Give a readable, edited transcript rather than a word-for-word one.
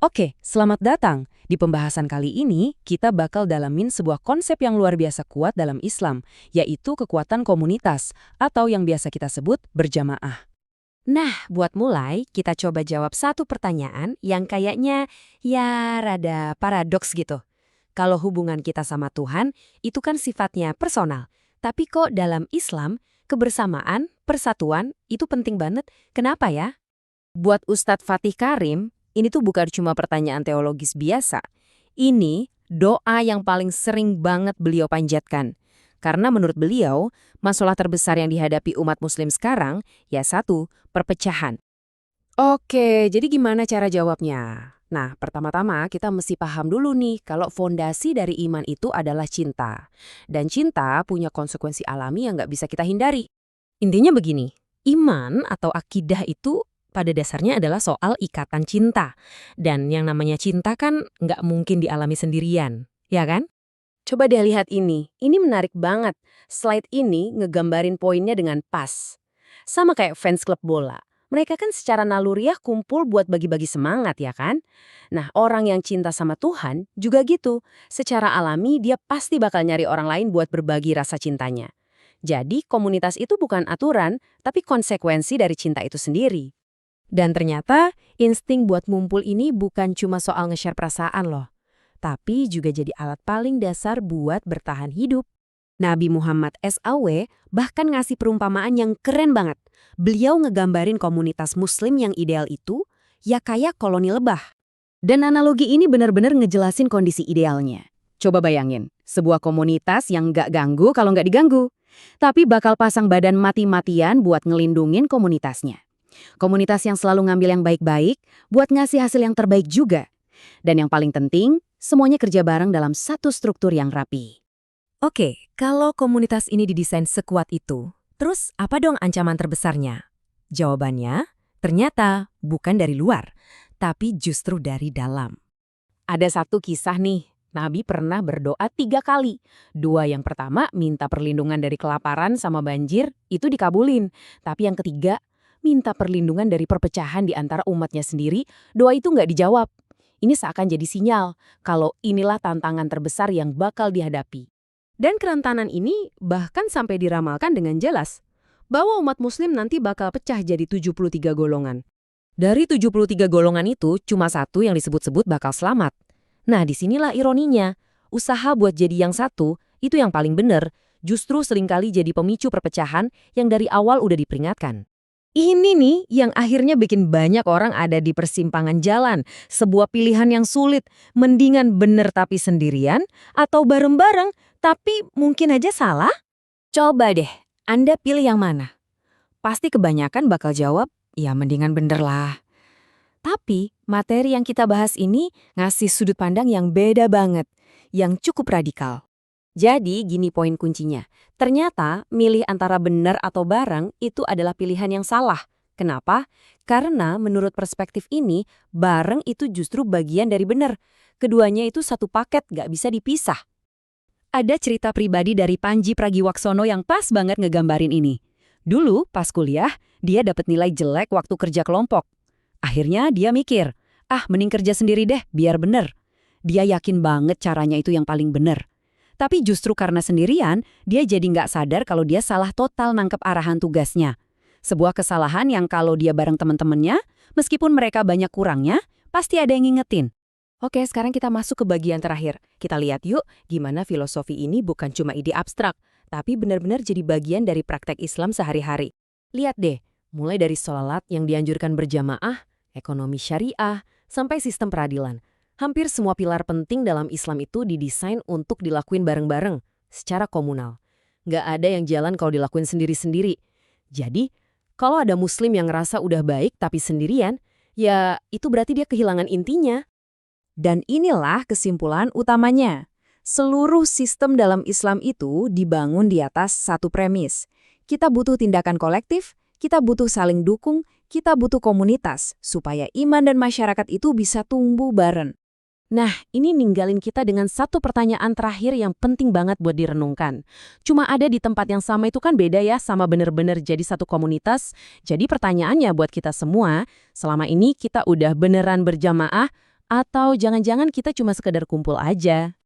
Oke, selamat datang. Di pembahasan kali ini, kita bakal dalamin sebuah konsep yang luar biasa kuat dalam Islam, yaitu kekuatan komunitas, atau yang biasa kita sebut berjamaah. Nah, buat mulai, kita coba jawab satu pertanyaan yang kayaknya ya rada paradoks gitu. Kalau hubungan kita sama Tuhan, itu kan sifatnya personal. Tapi kok dalam Islam, kebersamaan, persatuan, itu penting banget. Kenapa ya? Buat Ustadz Fatih Karim, ini tuh bukan cuma pertanyaan teologis biasa. Ini doa yang paling sering banget beliau panjatkan. Karena menurut beliau, masalah terbesar yang dihadapi umat muslim sekarang, ya satu, perpecahan. Oke, jadi gimana cara jawabnya? Nah, pertama-tama kita mesti paham dulu nih kalau fondasi dari iman itu adalah cinta. Dan cinta punya konsekuensi alami yang nggak bisa kita hindari. Intinya begini, iman atau akidah itu pada dasarnya adalah soal ikatan cinta. Dan yang namanya cinta kan nggak mungkin dialami sendirian, ya kan? Coba deh lihat ini menarik banget. Slide ini ngegambarin poinnya dengan pas. Sama kayak fans klub bola. Mereka kan secara naluriah kumpul buat bagi-bagi semangat ya kan? Nah, orang yang cinta sama Tuhan juga gitu. Secara alami dia pasti bakal nyari orang lain buat berbagi rasa cintanya. Jadi komunitas itu bukan aturan, tapi konsekuensi dari cinta itu sendiri. Dan ternyata insting buat ngumpul ini bukan cuma soal nge-share perasaan loh, tapi juga jadi alat paling dasar buat bertahan hidup. Nabi Muhammad SAW bahkan ngasih perumpamaan yang keren banget. Beliau ngegambarin komunitas muslim yang ideal itu ya kayak koloni lebah. Dan analogi ini benar-benar ngejelasin kondisi idealnya. Coba bayangin, sebuah komunitas yang nggak ganggu kalau nggak diganggu, tapi bakal pasang badan mati-matian buat ngelindungin komunitasnya. Komunitas yang selalu ngambil yang baik-baik buat ngasih hasil yang terbaik juga. Dan yang paling penting, semuanya kerja bareng dalam satu struktur yang rapi. Oke, kalau komunitas ini didesain sekuat itu, terus apa dong ancaman terbesarnya? Jawabannya, ternyata bukan dari luar, tapi justru dari dalam. Ada satu kisah nih, Nabi pernah berdoa 3 kali. 2 yang pertama minta perlindungan dari kelaparan sama banjir, itu dikabulin. Tapi yang ketiga, minta perlindungan dari perpecahan di antara umatnya sendiri, doa itu nggak dijawab. Ini seakan jadi sinyal kalau inilah tantangan terbesar yang bakal dihadapi. Dan kerentanan ini bahkan sampai diramalkan dengan jelas, bahwa umat muslim nanti bakal pecah jadi 73 golongan. Dari 73 golongan itu, cuma satu yang disebut-sebut bakal selamat. Nah, disinilah ironinya. Usaha buat jadi yang satu, itu yang paling benar, justru seringkali jadi pemicu perpecahan yang dari awal udah diperingatkan. Ini nih yang akhirnya bikin banyak orang ada di persimpangan jalan. Sebuah pilihan yang sulit, mendingan bener tapi sendirian, atau bareng-bareng tapi mungkin aja salah? Coba deh, Anda pilih yang mana? Pasti kebanyakan bakal jawab, ya mendingan bener lah. Tapi materi yang kita bahas ini ngasih sudut pandang yang beda banget, yang cukup radikal. Jadi gini poin kuncinya, ternyata milih antara benar atau bareng itu adalah pilihan yang salah. Kenapa? Karena menurut perspektif ini, bareng itu justru bagian dari benar. Keduanya itu satu paket, gak bisa dipisah. Ada cerita pribadi dari Panji Pragiwaksono yang pas banget ngegambarin ini. Dulu pas kuliah, dia dapat nilai jelek waktu kerja kelompok. Akhirnya dia mikir, mending kerja sendiri deh, biar bener. Dia yakin banget caranya itu yang paling bener. Tapi justru karena sendirian, dia jadi nggak sadar kalau dia salah total nangkep arahan tugasnya. Sebuah kesalahan yang kalau dia bareng teman-temannya, meskipun mereka banyak kurangnya, pasti ada yang ngingetin. Oke, sekarang kita masuk ke bagian terakhir. Kita lihat yuk, gimana filosofi ini bukan cuma ide abstrak, tapi benar-benar jadi bagian dari praktek Islam sehari-hari. Lihat deh, mulai dari sholat yang dianjurkan berjamaah, ekonomi syariah, sampai sistem peradilan. Hampir semua pilar penting dalam Islam itu didesain untuk dilakuin bareng-bareng, secara komunal. Nggak ada yang jalan kalau dilakuin sendiri-sendiri. Jadi, kalau ada muslim yang ngerasa udah baik tapi sendirian, ya itu berarti dia kehilangan intinya. Dan inilah kesimpulan utamanya. Seluruh sistem dalam Islam itu dibangun di atas satu premis. Kita butuh tindakan kolektif, kita butuh saling dukung, kita butuh komunitas, supaya iman dan masyarakat itu bisa tumbuh bareng. Nah, ini ninggalin kita dengan satu pertanyaan terakhir yang penting banget buat direnungkan. Cuma ada di tempat yang sama itu kan beda ya sama bener-bener jadi satu komunitas. Jadi pertanyaannya buat kita semua, selama ini kita udah beneran berjamaah Atau jangan-jangan kita cuma sekedar kumpul aja?